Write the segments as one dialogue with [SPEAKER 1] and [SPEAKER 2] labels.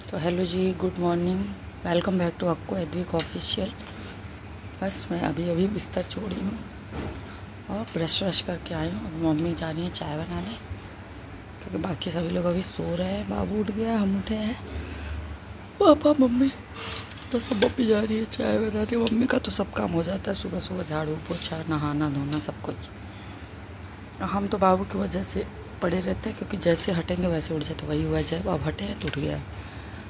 [SPEAKER 1] तो हेलो जी, good morning, welcome back to अक्को एडविक ऑफिशियल। बस मैं अभी अभी बिस्तर छोड़ी हूँ और ब्रश व्रश करके आई हूँ। अब मम्मी जा रही है चाय बनाने, क्योंकि बाकी सभी लोग अभी सो रहे हैं। बाबू उठ गया, हम उठे हैं, पापा मम्मी तो सब मम्मी जा रही है चाय बनाने। मम्मी का तो सब काम हो जाता है, सुबह सुबह झाड़ू पोछा, नहाना धोना सब कुछ। हम तो बाबू की वजह से पड़े रहते हैं, क्योंकि जैसे हटेंगे वैसे उठ जाते। वही हुआ, जब अब हटे हैं तो उठ गया।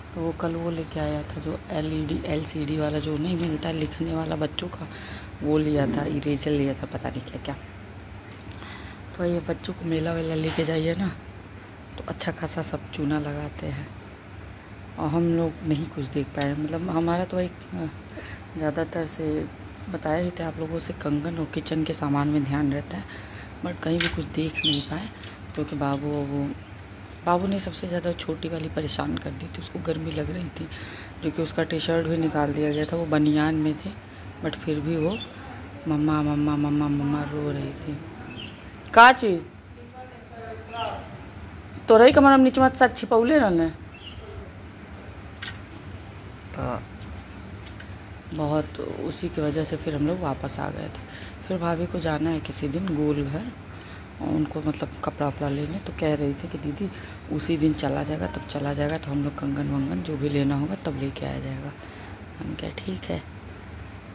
[SPEAKER 1] तो वो कल वो लेके आया था जो LCD वाला जो नहीं मिलता लिखने वाला बच्चों का, वो लिया था, इरेजर लिया था, पता नहीं क्या क्या। तो ये बच्चों को मेला वेला लेके जाइए ना, तो अच्छा खासा सब चूना लगाते हैं, और हम लोग नहीं कुछ देख पाए। मतलब हमारा तो एक ज़्यादातर से बताया ही थे आप लोगों से, कंगन और किचन के सामान में ध्यान रहता है, बट कहीं भी कुछ देख नहीं पाए, क्योंकि बाबू ने सबसे ज़्यादा छोटी वाली परेशान कर दी थी। उसको गर्मी लग रही थी, जो कि उसका टी शर्ट भी निकाल दिया गया था। वो बनियान में थे, बट फिर भी वो मम्मा मम्मा मम्मा मम्मा रो रही थी। का चीज़ तो रही कमर नीचे मत साथ छिपौले रहने। तो बहुत उसी की वजह से फिर हम लोग वापस आ गए थे। फिर भाभी को जाना है किसी दिन गोल घर, और उनको मतलब कपड़ा वपड़ा लेने। तो कह रही थी कि दीदी उसी दिन चला जाएगा, तब चला जाएगा तो हम लोग कंगन वंगन जो भी लेना होगा तब लेके आया जाएगा। हम क्या ठीक है,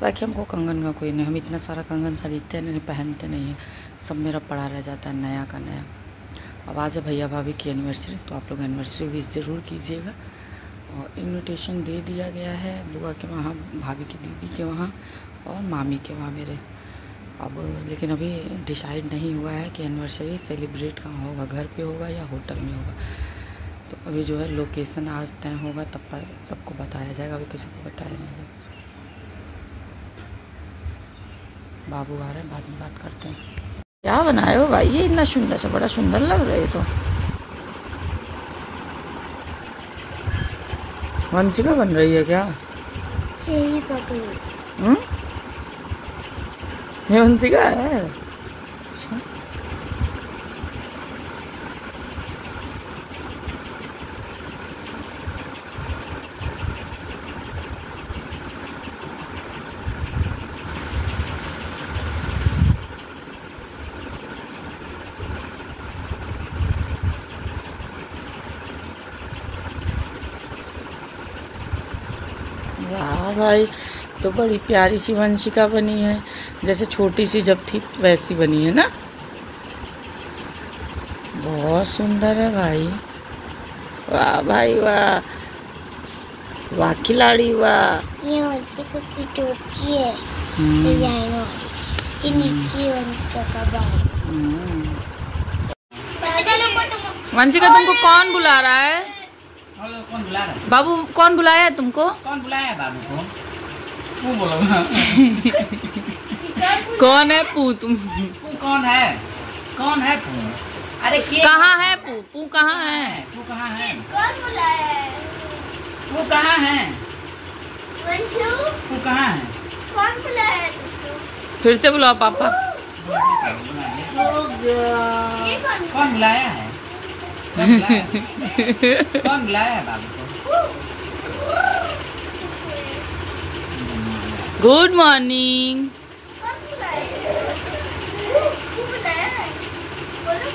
[SPEAKER 1] बाकी हमको कंगन का कोई नहीं, हम इतना सारा कंगन खरीदते हैं नहीं, पहनते नहीं हैं, सब मेरा पड़ा रह जाता है नया का नया। अब आज है भैया भाभी की एनिवर्सरी, तो आप लोग एनिवर्सरी विश ज़रूर कीजिएगा। और इन्विटेशन दे दिया गया है बुआ के वहाँ, भाभी की दीदी के वहाँ, और मामी के वहाँ मेरे। अब लेकिन अभी डिसाइड नहीं हुआ है कि एनिवर्सरी सेलिब्रेट कहाँ होगा, घर पे होगा या होटल में होगा। तो अभी जो है लोकेशन आज तय होगा, तब सबको बताया जाएगा, अभी किसी को बताया नहीं। बाबू आ रहे हैं, बाद में बात करते हैं। क्या बनाए हो भाई, ये इतना सुंदर सा, बड़ा सुंदर लग रहा है। तो वंशिका बन रही है क्या? ये वंशिका है। वाह भाई, तो बड़ी प्यारी सी वंशिका बनी है, जैसे छोटी सी जब थी वैसी बनी है ना। बहुत सुंदर है भाई, वाह भाई वाह, वाह खिलाड़ी वाह।
[SPEAKER 2] ये वंशिका की टोपी है, इसके नीचे वंशिका का बाल।
[SPEAKER 1] वंशिका तुमको कौन बुला रहा है?
[SPEAKER 3] कौन बुला रहा है?
[SPEAKER 1] बाबू कौन बुलाया है तुमको?
[SPEAKER 3] कौन बुलाया है बाबू को? वो बोलो ना।
[SPEAKER 1] कौन है पू? तुम
[SPEAKER 3] वो कौन है? कौन है पू? अरे
[SPEAKER 1] कहाँ है पू? पू कहाँ है?
[SPEAKER 3] वो कहाँ है?
[SPEAKER 2] कौन बुलाया है?
[SPEAKER 3] वो कहाँ है?
[SPEAKER 2] वंशु,
[SPEAKER 3] वो कहाँ है?
[SPEAKER 2] कौन बुलाया है तुमको?
[SPEAKER 1] फिर से बुलाओ पापा।
[SPEAKER 2] ये
[SPEAKER 3] कौन बुलाया है? कौन बुलाया है बाबू को?
[SPEAKER 1] Good morning.
[SPEAKER 2] कौन बुलाया है? वो बुलाया है? बोलो।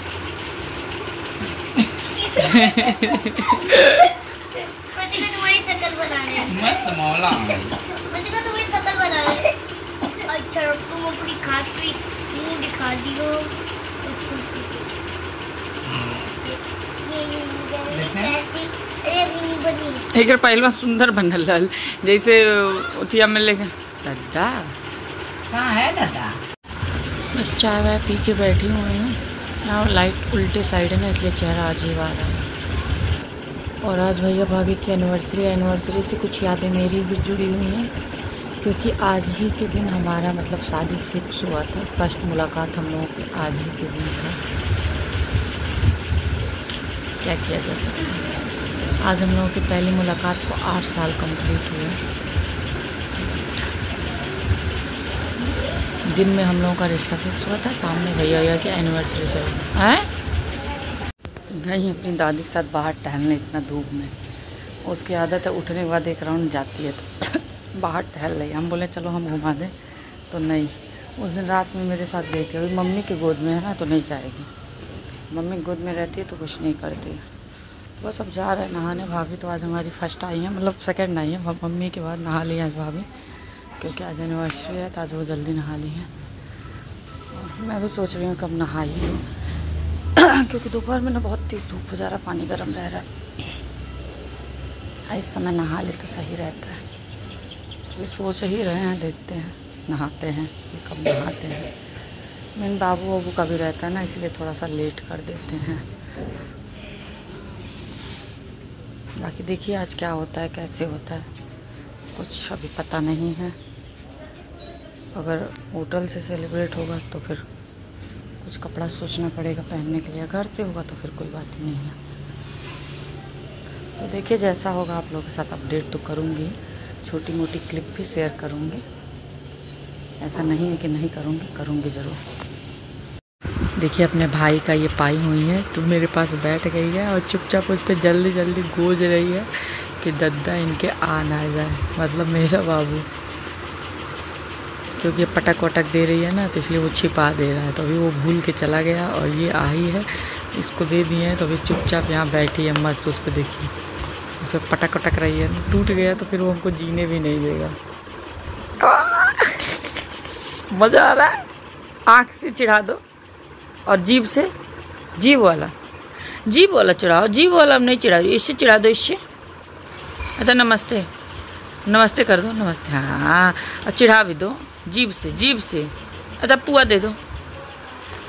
[SPEAKER 2] वंशिका तुम्हारी शक्ल बना रहे हैं।
[SPEAKER 3] मस्त मौला।
[SPEAKER 2] वंशिका तुम्हारी शक्ल बना रहे हैं। अच्छा तुम अपनी खाती मुंह दिखा दियो।
[SPEAKER 1] एक पहलवा सुंदर बनल लाल, जैसे उठिया में लेके। दादा
[SPEAKER 3] कहाँ है दादा?
[SPEAKER 1] बस चाय वाय पी के बैठी हुई हूँ। यहाँ लाइट उल्टे साइड है ना, इसलिए चेहरा अजीब आ रहा है। और आज भैया भाभी की एनिवर्सरी से कुछ यादें मेरी भी जुड़ी हुई हैं, क्योंकि आज ही के दिन हमारा मतलब शादी फिक्स हुआ था। फर्स्ट मुलाकात हम लोगों की आज ही के दिन था। क्या किया जा सकता है। आज हम लोगों की पहली मुलाकात को 8 साल कंप्लीट हुए। दिन में हम लोगों का रिश्ता फिक्स हुआ था, सामने भैया की एनिवर्सरी से हैं। गई अपनी दादी के साथ बाहर टहलने इतना धूप में, उसकी आदत है उठने के बाद एक राउंड जाती है तो बाहर टहल रही है। हम बोले चलो हम घुमा दें, तो नहीं। उस दिन रात में मेरे साथ गई थी, अभी मम्मी की गोद में है ना तो नहीं जाएगी। मम्मी की गोद में रहती है तो कुछ नहीं करती। तो बस अब जा रहे हैं नहाने। भाभी तो आज हमारी फर्स्ट आई है, मतलब सेकंड आई है। मम्मी के बाद नहा ली आज भाभी, क्योंकि आज एनिवर्सरी है तो आज वो जल्दी नहा ली है। मैं भी सोच रही हूँ कब नहा ही लूँ क्योंकि दोपहर में ना बहुत तेज़ धूप हो जा रहा, पानी गर्म रह रहा है। इस समय नहा ले तो सही रहता है। तो सोच ही रहे हैं, देखते हैं नहाते हैं कि कब नहाते हैं। मेरे बाबू वाबू का भी रहता है ना, इसलिए थोड़ा सा लेट कर देते हैं। बाकी देखिए आज क्या होता है, कैसे होता है, कुछ अभी पता नहीं है। अगर होटल से सेलिब्रेट होगा तो फिर कुछ कपड़ा सोचना पड़ेगा पहनने के लिए। घर से होगा तो फिर कोई बात नहीं है। तो देखिए जैसा होगा आप लोगों के साथ अपडेट तो करूँगी, छोटी मोटी क्लिप भी शेयर करूँगी। ऐसा नहीं है कि नहीं करूँगी, करूँगी ज़रूर। देखिए अपने भाई का ये पाई हुई है तो मेरे पास बैठ गई है और चुपचाप उस पर जल्दी जल्दी गूंज रही है कि दद्दा इनके आ ना जाए, मतलब मेरा बाबू। क्योंकि पटक वटक दे रही है ना तो इसलिए वो छिपा दे रहा है। तो अभी वो भूल के चला गया और ये आई है, इसको दे दिए हैं। तो अभी चुपचाप यहाँ बैठी है मस्त। उस पर देखिए उस पर पटक वटक रही है। टूट गया तो फिर वो हमको जीने भी नहीं देगा। मज़ा आ रहा है। आँख से चिढ़ा दो और जीभ से, जीभ वाला चिढ़ाओ। जीभ वाला अब नहीं चिढ़ाओ, इससे चिढ़ा दो, इससे। अच्छा नमस्ते, नमस्ते कर दो, नमस्ते। हाँ और चिढ़ा भी दो जीभ से, जीभ से। अच्छा पुआ दे दो,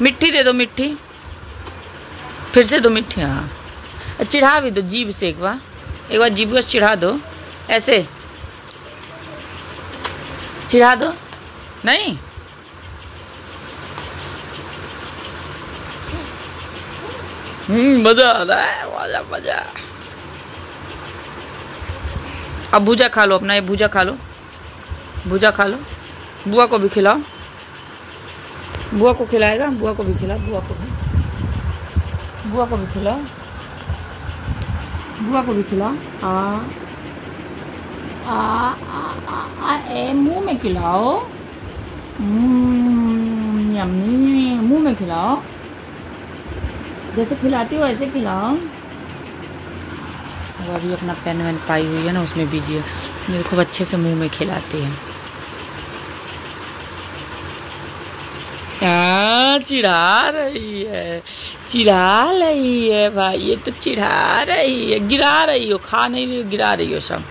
[SPEAKER 1] मिट्टी दे दो, मिट्टी फिर से दो, मिट्टी। हाँ चिढ़ा भी दो जीभ से। एक बार जीभ को चिढ़ा दो, ऐसे चिढ़ा दो। नहीं मज़ा आ रहा है, मज़ा मज़ा। अब भूजा खा लो अपना, ये भूजा खा लो, भूजा खा लो। बुआ को भी खिलाओ, बुआ को खिलाएगा, बुआ को भी खिलाओ, बुआ को भी खिलाओ, बुआ को भी खिलाओ। ए मुंह में खिलाओ, यम्मी, मुंह में खिलाओ। जैसे खिलाती हो ऐसे खिलाओ। वो अभी अपना पेन वैन पाई हुई है ना, उसमें बिजी है। ये खूब अच्छे से मुंह में खिलाती है। चिढ़ा रही है, चिढ़ा रही है भाई, ये तो चिढ़ा रही है। गिरा रही हो, खा नहीं रही हो, गिरा रही हो सब।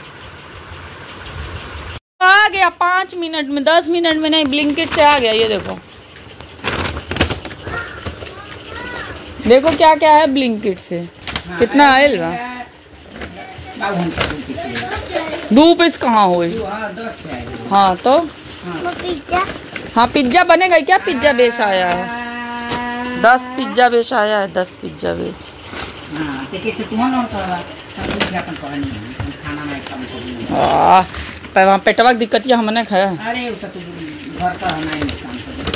[SPEAKER 1] आ गया 5 मिनट में, 10 मिनट में नहीं, ब्लिंकिट से आ गया। ये देखो देखो क्या क्या है ब्लिंकिट से। कितना आयल बा? 2 पीस कहाँ हुई? हाँ तो हाँ पिज्जा बनेगा क्या? पिज्जा बेच आया है, 10 पिज्जा बेच आया है, 10 पिज्जा बेच। वहाँ पेटवा की दिक्कत हमने खाया।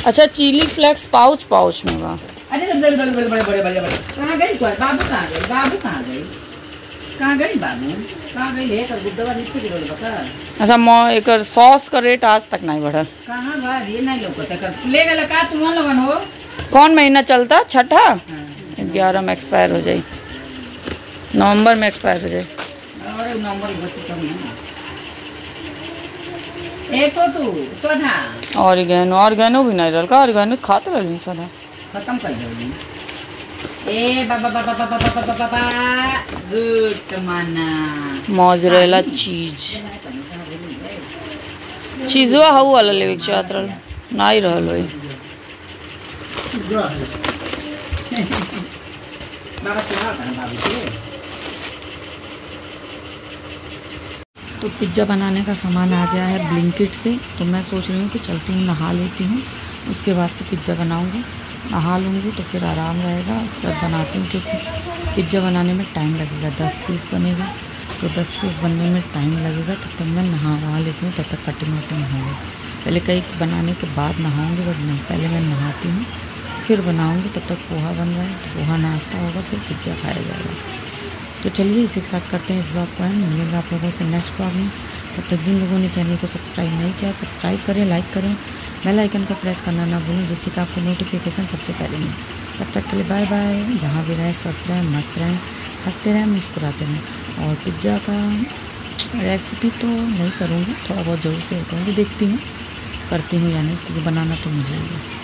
[SPEAKER 1] अच्छा चिली फ्लेक्स पाउच में बा।
[SPEAKER 3] अरे बड़े कहाँ गई? बाबू कहाँ गई? बाबू कहाँ गई? कहाँ गई बाबू? कहाँ गई? है गुड्डा नीचे गिरोल बता।
[SPEAKER 1] अच्छा एक सॉस का रेट आज तक नहीं बढ़ा।
[SPEAKER 3] कहाँ बा? ये नहीं लोग ले गए का तुम लोगन हो।
[SPEAKER 1] कौन महीना चलता? छठा 11 में एक्सपायर हो जाए, नवंबर में एक्सपायर हो जाए।
[SPEAKER 3] अरे नवंबर बचे तो नहीं। एक सौ तू सोधा ऑर्गेनो भी नहीं रहल। ऑर्गेनो खाते रही सोधा खत्म कर दो। ए बाबा बाबा बाबा बाबा बाबा गुड माना
[SPEAKER 1] मोज़रेला चीज़वा हऊ वाला लेवे के चाहत रहल, नहीं रहल होई।
[SPEAKER 3] बाबा सुना कर बाबू के।
[SPEAKER 1] तो पिज्ज़ा बनाने का सामान आ गया है ब्लिंकिट से। तो मैं सोच रही हूँ कि चलती हूँ नहा लेती हूँ, उसके बाद से पिज्ज़ा बनाऊँगी। नहा लूँगी तो फिर आराम रहेगा, उसके बाद बनाती हूँ। क्योंकि पिज्ज़ा बनाने में टाइम लगेगा, 10 पीस बनेगा तो 10 पीस बनने में टाइम लगेगा। तब तक मैं नहा लेती हूँ, तब तक कटिंग वटिंग होगी। पहले कई बनाने के बाद नहाऊँगी, बट नहीं, पहले मैं नहाती हूँ फिर बनाऊँगी। तब तक पोहा बन रहा है, तो पोहा नाश्ता होगा, फिर पिज्ज़ा खाया जाएगा। तो चलिए इसी के साथ करते हैं इस ब्लॉग को एंड। मिलेंगे आप लोगों से नेक्स्ट ब्लॉग में। तब तक जिन लोगों ने चैनल को सब्सक्राइब नहीं किया, सब्सक्राइब करें, लाइक करें, बेल आइकन को प्रेस करना ना भूलें, जिससे कि आपको नोटिफिकेशन सबसे पहले मिले। तब तक के लिए बाय बाय। जहाँ भी रहें स्वस्थ रहें, मस्त रहें, हंसते रहें, मुस्कुराते रहें। और पिज़्ज़ा का रेसिपी तो नहीं करूँगी, थोड़ा बहुत ज़रूर से करूँगी, देखती हूँ करती हूँ या नहीं, क्योंकि बनाना तो मुझे ही है।